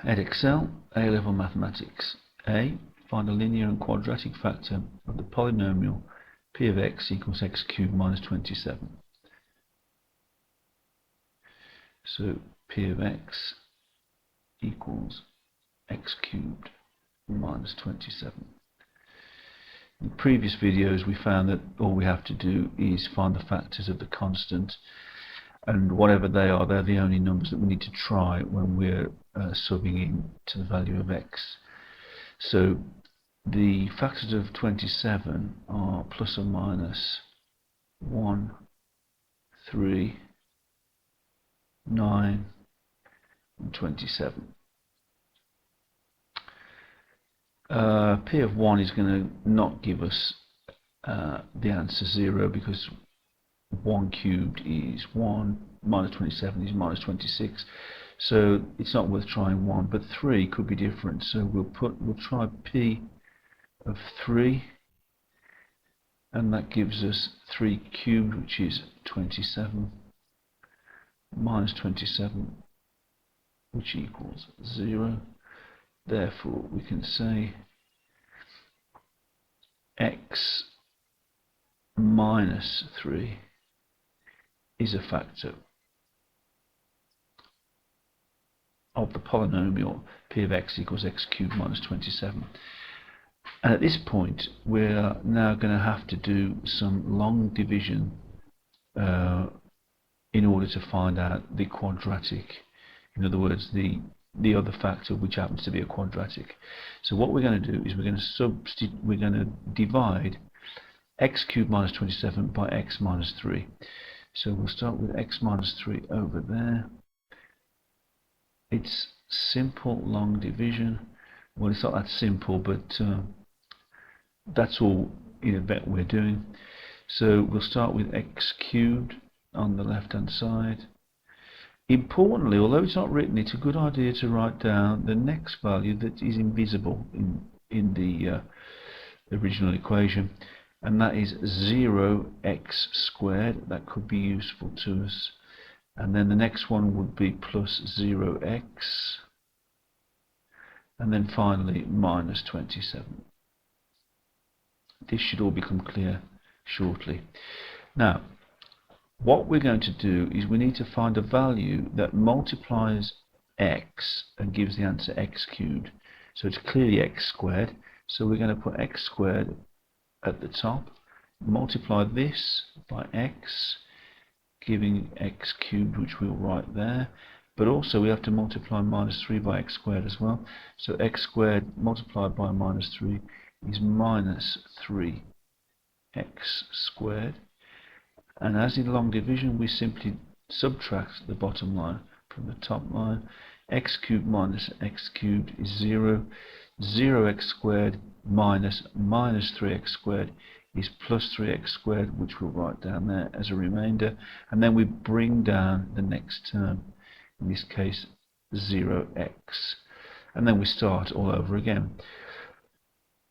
Edexcel, A-level mathematics. A. Find a linear and quadratic factor of the polynomial p of x equals x cubed minus 27. So p of x equals x cubed minus 27. In previous videos we found that all we have to do is find the factors of the constant, and whatever they are, they're the only numbers that we need to try when we're subbing in to the value of x. So the factors of 27 are plus or minus 1, 3, 9 and 27. P of 1 is going to not give us the answer 0, because 1 cubed is 1, minus 27 is minus 26, so it's not worth trying 1. But 3 could be different, so we'll try P of 3, and that gives us 3 cubed, which is 27, minus 27, which equals 0. Therefore we can say x minus 3 is a factor of the polynomial p of x equals x cubed minus 27. And at this point we're now going to have to do some long division in order to find out the quadratic, in other words the other factor which happens to be a quadratic. So what we're going to do is we're going to divide x cubed minus 27 by x minus 3. So we'll start with x minus 3 over there. It's simple long division. Well, it's not that simple, but that's all in effect we're doing. So we'll start with x cubed on the left hand side. Importantly, although it's not written, it's a good idea to write down the next value that is invisible in the original equation, and that is 0x squared. That could be useful to us. And then the next one would be plus 0x, and then finally minus 27. This should all become clear shortly. Now, what we're going to do is we need to find a value that multiplies x and gives the answer x cubed. So it's clearly x squared. So we're going to put x squared at the top, multiply this by x, giving x cubed, which we'll write there. But also we have to multiply minus 3 by x squared as well. So x squared multiplied by minus 3 is minus 3x squared. And as in long division, we simply subtract the bottom line from the top line. X cubed minus x cubed is 0. 0x squared minus 3x squared is plus 3x squared, which we'll write down there as a remainder. And then we bring down the next term, in this case 0x. And then we start all over again.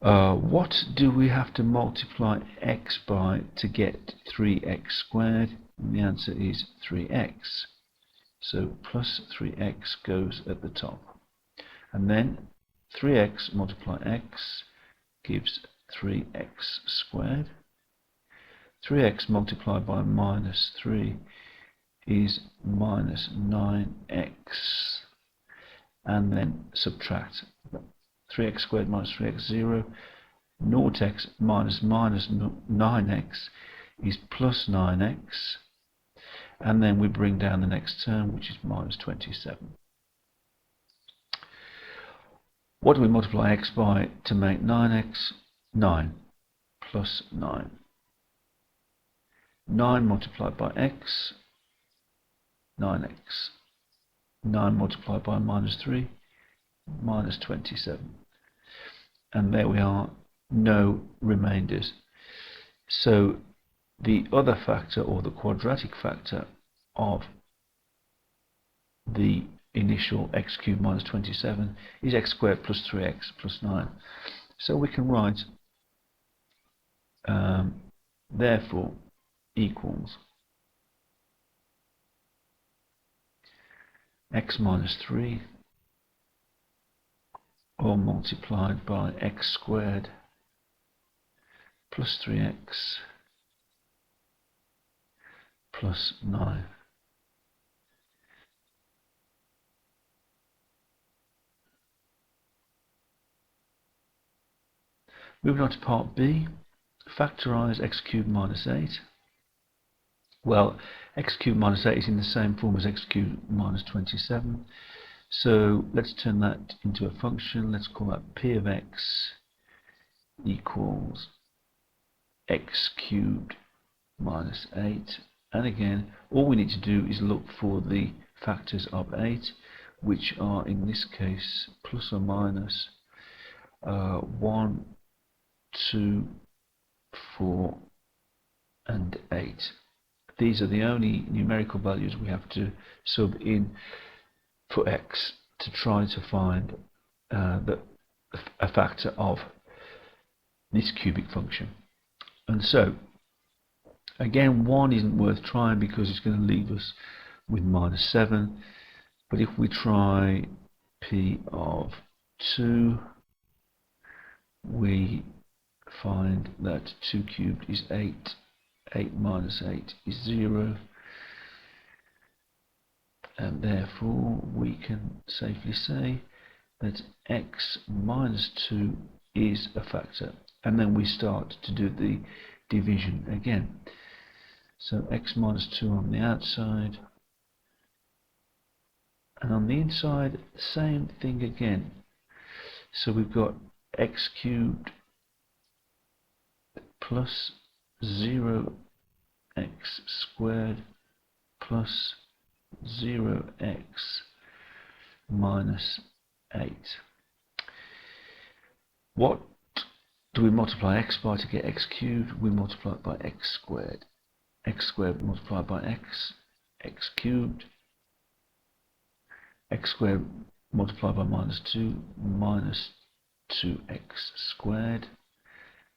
What do we have to multiply x by to get 3x squared? And the answer is 3x. So plus 3x goes at the top. And then 3x multiply x gives 3x squared. 3x multiplied by minus 3 is minus 9x. And then subtract 3x squared minus 3x, 0. 0x minus 9x is plus 9x. And then we bring down the next term, which is minus 27. What do we multiply x by to make 9x? 9 plus 9. 9 multiplied by x, 9x. 9 multiplied by minus 3, minus 27. And there we are, no remainders. So the other factor, or the quadratic factor of the initial x cubed minus 27 is x squared plus 3x plus 9. So we can write therefore equals x minus 3 all multiplied by x squared plus 3x plus 9. Moving on to part B, factorise x cubed minus 8. Well, x cubed minus 8 is in the same form as x cubed minus 27. So let's turn that into a function. Let's call that p of x equals x cubed minus 8. And again, all we need to do is look for the factors of 8, which are in this case plus or minus 1, 2, 4, and 8. These are the only numerical values we have to sub in for x to try to find a factor of this cubic function. And so, again, 1 isn't worth trying because it's going to leave us with minus 7. But if we try p of 2, we find that 2 cubed is 8, 8 minus 8 is 0, and therefore we can safely say that x minus 2 is a factor. And then we start to do the division again. So x minus 2 on the outside, and on the inside, same thing again. So we've got x cubed plus 0x squared plus 0x minus 8. What do we multiply x by to get x cubed? We multiply it by x squared. X squared multiplied by x, x cubed. X squared multiplied by minus 2, minus 2x squared.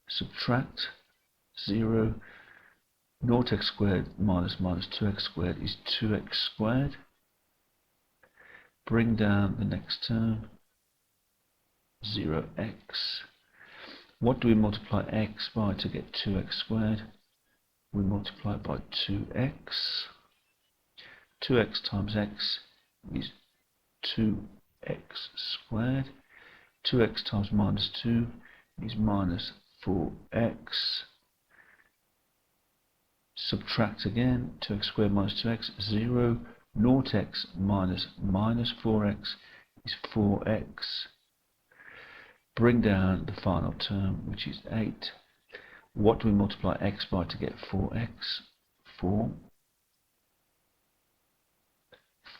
Subtract 0. 0x squared minus 2x squared is 2x squared. Bring down the next term, 0x. What do we multiply x by to get 2x squared? We multiply it by 2x. 2x times x is 2x squared. 2x times minus 2 is minus 4x. Subtract again, 2x squared minus 2x, 0. 0x minus 4x is 4x. Bring down the final term, which is 8. What do we multiply x by to get 4x? 4.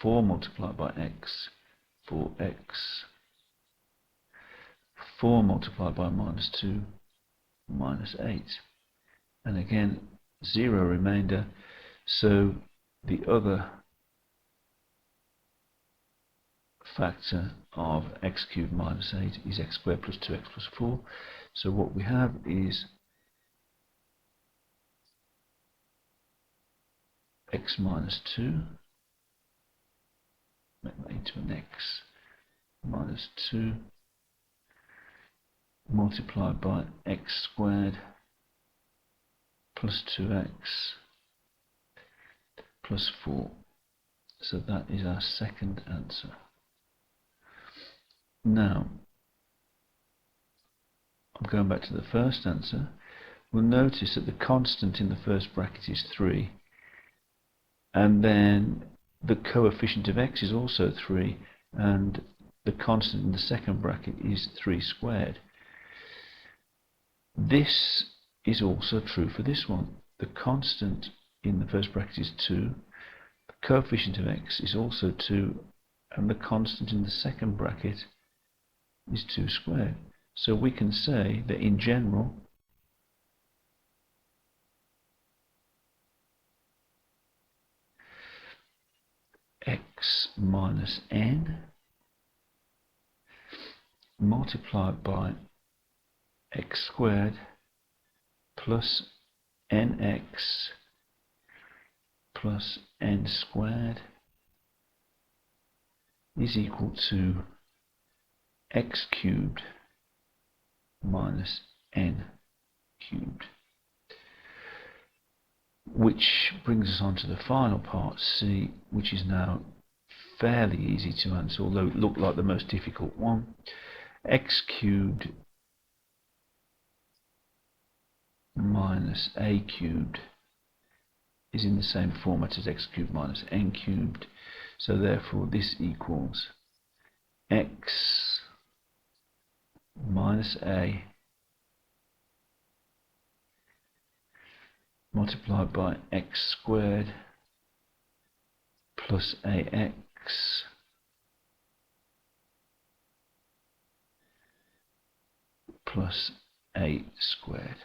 4 multiplied by x, 4x. 4 multiplied by minus 2, minus 8. And again, 0 remainder. So the other factor of x cubed minus 8 is x squared plus 2x plus 4. So what we have is x minus 2, make that into an x, minus 2 multiplied by x squared plus 2x plus 4. So that is our second answer. Now, I'm going back to the first answer. We'll notice that the constant in the first bracket is 3, and then the coefficient of x is also 3, and the constant in the second bracket is 3 squared. This is also true for this one. The constant in the first bracket is 2, the coefficient of x is also 2, and the constant in the second bracket is 2 squared. So we can say that in general x minus n multiplied by x squared plus nx plus n squared is equal to x cubed minus n cubed. Which brings us on to the final part, C, which is now fairly easy to answer, although it looked like the most difficult one. X cubed minus a cubed is in the same format as x cubed minus n cubed, so therefore this equals x minus a multiplied by x squared plus ax plus a squared.